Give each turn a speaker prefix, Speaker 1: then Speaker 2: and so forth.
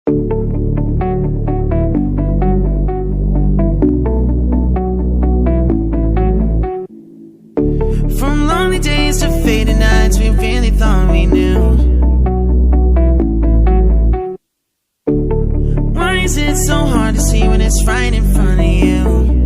Speaker 1: From lonely days to faded nights, we really thought we knew. Why is it so hard to see when it's right in front of you?